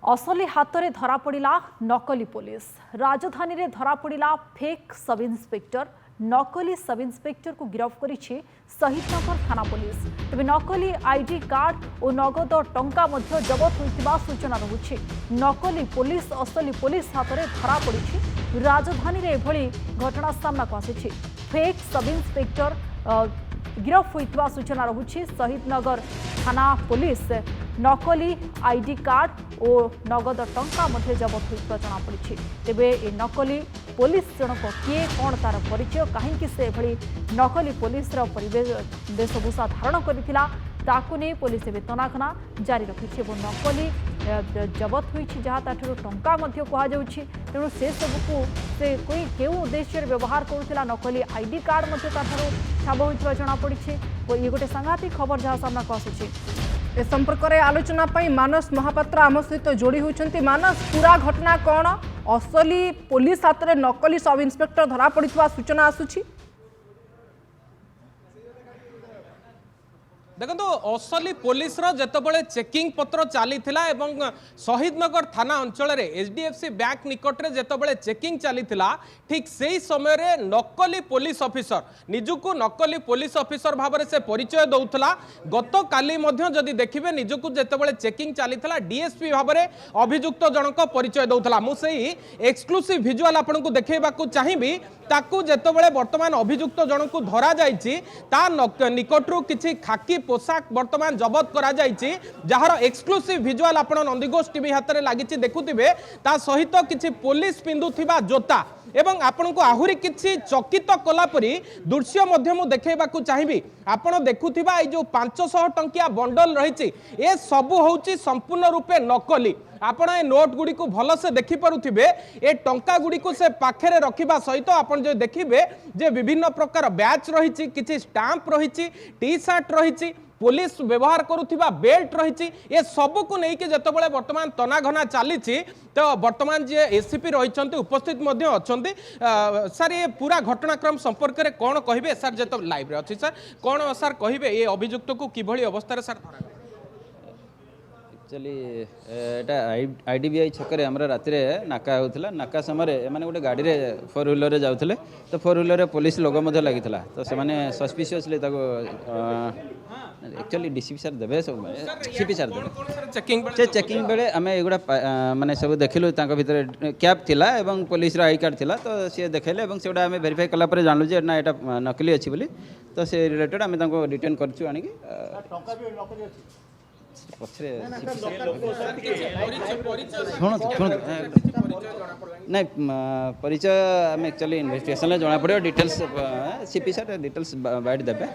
असली हाथ में धरा पड़ा नकली पुलिस। राजधानी में धरा पड़ा फेक सब इन्स्पेक्टर। नकली सब इन्स्पेक्टर को गिरफ्त कर शहीदनगर थाना पुलिस। तेज नकली आईडी कार्ड और नगद टंका जबत होता सूचना रही। नकली पुलिस असली पुलिस हाथ में धरा पड़ी। राजधानी में एभली घटना सामना को आसी। फेक सब इन्स्पेक्टर गिरफ्त होता सूचना रही। शहीदनगर थाना पुलिस नकली आईडी कार्ड और नगद टंका जबत होता जमापड़ी। तेबे ए नकली पुलिस जनक किए कौन तार परिचय कहीं से नकली पुलिस वेशभूषा धारण करथिला ताकू नहीं पुलिस एवं तनाखना जारी रखी। नकली जबत होती जहाँ ताठू टंका कहुच्छी। तेणु से सबको से कोई केउ उद्देश्य व्यवहार करुला नकली आईडी कार्ड ठाब होता जमापड़ी। ये गोटे सांघातिक खबर जहाँ सामना को आसूची। ए संपर्क में आलोचना मानस महापात्र आम सहित जोड़ी होती। मानस पूरा घटना कौन? असली पुलिस हाथ में नकली सब इन्स्पेक्टर धरा पड़ा सूचना आसूची। देखो असली पुलिस जितेबाला चेकिंग पत्र चली शहीदनगर थाना अंचल एचडीएफसी बैंक निकट में जितेबाला चेकिंग चली ठीक से समय रे नकली पुलिस ऑफिसर निजुको नकली पुलिस ऑफिसर भाव से परिचय दौला। गत काली जदि देखिए निजुको जितेबाला चेकिंग चली डीएसपी भाव में अभियुक्त जनक परिचय दौला। मुझे एक्सक्लूसिव विजुअल आपको देखा चाहिए। ताकू जितेबाला बर्तमान अभियुक्त जनक धरा जाता निकटू किसी खाकी पोशाक बर्तमान जबत करा जायछि। जहार एक्सक्लूसिव विजुअल आपण नंदीघोष टीवी हाथ में लगी देखुथिबे। ता सहित किछि पुलिस पिंधुथिबा जोता एवं आपण को आहुरी किछि चकित कलापरी दृश्य मध्य मु देखैबाकू चाहिबी। आपण देखुथिबा ए जो 500 टंकिया बंडल रहिछि ए सबु होउछि संपूर्ण रूपे नकली। आपण ए नोट गुडी को भल से देखि पारुथिबे। ए टंका गुडी को से पाखरे रखिबा सहित आपण जो देखिबे जे विभिन्न प्रकार बैच रहिछि, किछि स्टाम्प रहिछि, टी शर्ट रहिछि, पुलिस व्यवहार करुथिबा बेल्ट रहिछि। ए सब को लेके जतबेले वर्तमान तनाघना चली तो वर्तमान जे एसीपी रहिछन्ते उपस्थित मध्ये अछन्ते। सर ये पूरा घटनाक्रम संपर्क रे कोन कहिबे? सर जत लाइव रे अछि सर कोन सर कहिबे ए अभियुक्त को किभली अवस्था रे सर धरा? एक्चुअली एटा आईडीबीआई छकरे हमरा राति रे नाका होतला। नाका समय माने गोटे गाड़ी रे 4 व्हीलर रे जाउथले तो 4 व्हीलर रे पुलिस लोगो मध्ये लागितला तो से माने सस्पिशियसली ताको एक्चुअली डीसीपी सर देबे सब सीपी सर देबे चेकिंग बेले आमे एगुडा माने सब देखिलु तांको भीतर कैप थिला एवं पुलिस रा आई कार्ड थिला तो से देखेले एवं सेडा आमे वेरीफाई कला पर जानलु जे ना एटा नकली अछि बोली तो से रिलेटेड आमे तांको डिटेन करछु आनी की टंका भी नकली अछि नहीं परिचय आम एक्चुअली इन्वेस्टिगेशन जना पड़े details CP sir details bite देबे।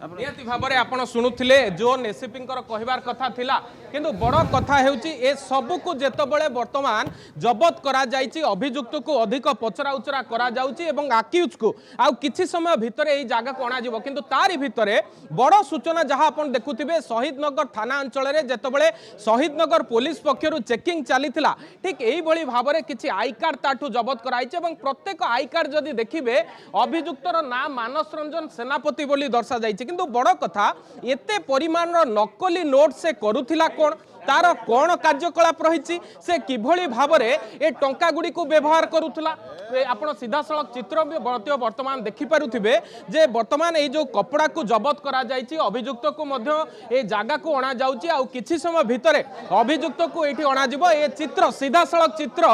नियति भाव में आप शुणुले जो एसीपी कहबार कथा थिला किंतु बड़ कथा हेउची ए सबू को जेतबेले वर्तमान जबत करा जायछि अभियुक्त को अधिक पचरा उचरा करा जाउछि एवं आक्यूज को आउ किछि समय भितर एई जागा को अना जिवो किंतु तारि भितरे बड़ सूचना जहां आपण देखुथिबे शहीदनगर थाना अंचल रे जेतबेले शहीदनगर पुलिस पक्षरु चेकिंग चलीथिला ठीक एई भली भाव में किछि आई कार्ड ताठू जबत कराइछि एवं प्रत्येक आई कार्ड जदि देखिबे अभियुक्तर नाम मानस रंजन सेनापति बोली दर्शा जायछि। किंतु बड़ कथा एते परिमाण नकली नोट से करुथिला कोन तार कौन कार्यकलाप रही से किभली भाव में ए टंका गुड़ी को व्यवहार करुला आपण सीधा सड़क चित्र वर्तमान देखिपे जे वर्तमान ये जो कपड़ा को जबत करा जायछि अभियुक्त को मध्य ए जगह को अणा जाउछि आ किछि समय भितर अभियुक्त को एठी अणा जिवो। ए चित्र सीधा सड़क चित्र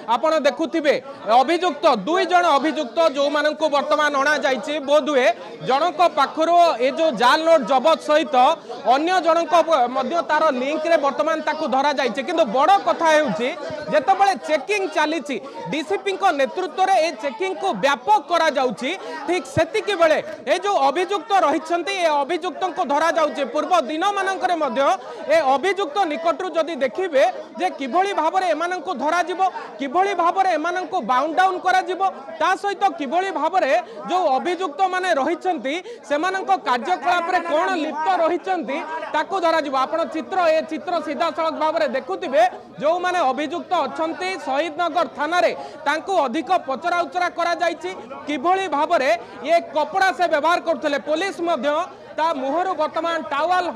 आपण देखुथिबे अभियुक्त 2 जण अभियुक्त जो मान को वर्तमान अणा जायछि बोध हुए जनक पाखरो ए जो जाल नोट जबत सहित अन्य जनक मध्य तार लिंक रे वर्तमान ताकू धरा जायछि। किंतु बड़ कथा हेउछि जेतबेले चेकिंग चली डीसीपी को नेतृत्व रे ए चेकिंग को व्यापक करा जाउछि ठीक सेतिके बेले ए जो अभियुक्त रहिछन्ते ए अभियुक्त को धरा जाउछि। पूर्व दिन मानकरे मध्य ए अभियुक्त निकटरू जदि देखिबे जे किभली भाव में एमान को धरा जिवो किभली भाव में एमान को बाउंड डाउन करा जिवो ता सहित किभली भाव में जो अभियुक्त माने रहिछन्ति सेमान को कार्यकलाप रे कोन लिप्त रहिछन्ति ताकू धरा जिवो। आपण चित्र ए चित्र सीधा सड़क भाव में देखुवे जो मैंने अभियुक्त अच्छा शहीद नगर थाना तांको अधिक पचरा उचरा करा जायछि किभली भाव में ये कपड़ा से व्यवहार करते पुलिस ता मुहरु वर्तमान टावल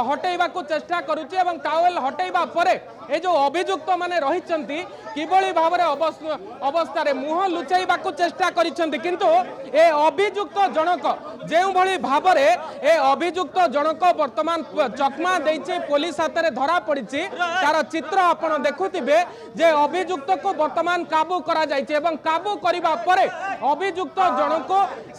हटेबा को चेष्टा करुच्ची एवं टावल हटेबा परे ए जो अभियुक्त माने रहिचंती किभली भाव में अवस्था मुह लुचाइबा को चेष्टा करिसंती किंतु ए अभियुक्त जनक जेउ भली भाव में ए अभियुक्त जनक वर्तमान चकमा देइछि पुलिस हाथ में धरा पड़िछि तार चित्र आपण देखुथिबे जे अभियुक्त को वर्तमान काबू करा जाइछि एवं काबू करिबा परे अभियुक्त जनक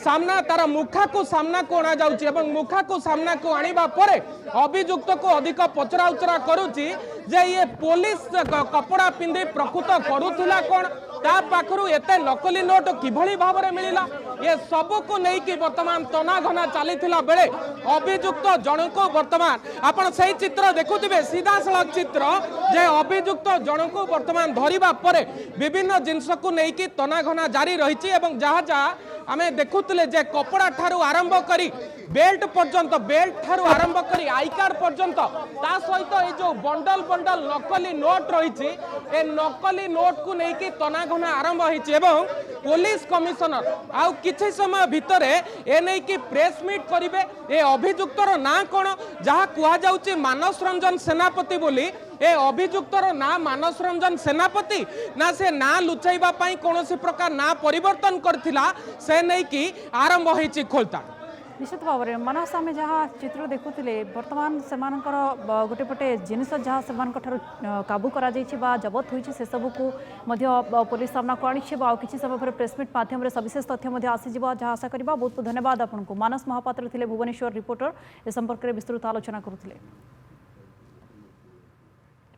सामना तार मुखा को सामना को अणा जाउछि एवं मुखा को सामना को आनिबा परे अभियुक्त को अधिक पचरा उचरा करुछि जे ये पुलिस कपड़ा पिंधि प्रकृत करुथिला कोन ता पाखरु एते नकली नोट किभली भाव में मिलिला ये सबू को नहीं कि वर्तमान तना घना चलीथिला बेले अभियुक्त जनक वर्तमान आपण सही चित्र देखुथिबे सीधा सड़क चित्र जे अभियुक्त जनक वर्तमान धरिबा परे विभिन्न जिनस को नहीं कि तना घना जारी रहिछि एवं जहा जहा आमे देखुतले जे कपड़ा ठारू आरंभ करी बेल्ट पर्यंत बेल्ट ठारू आरंभ करी आई कार्ड पर्यंत ता सहित ए जो बंडल बंडल नकली नोट रही ए नकली नोट को नहीं कि तना घना आरंभ होइछि एवं पुलिस कमिशनर आउ किछि समय भितरे ए नहीं कि प्रेस मीट करिवे ए अभियुक्तर ना कोन जहा कुआ जाउछि मानस रंजन सेनापति बोली ए अभियुक्तर ना मानस रंजन सेनापति ना से ना लुचाइबा पई कोनोसी प्रकार ना परिवर्तन करथिला से नहीं कि आरंभ होइछि खोलता निश्चित भाव में मानस आम जहाँ चित्र देखुले बर्तमान से गोटे पटे जिनस जहाँ से काबू करा जबत होती से सबू को पुलिस सामना को आनी कि समय पर प्रेसमिट मध्यम सविशेष तथ्य आसीज जहाँ आशा करवा बहुत बहुत धन्यवाद आपको मानस महापात्र थे भुवनेश्वर रिपोर्टर ए संपर्क में विस्तृत आलोचना करुले।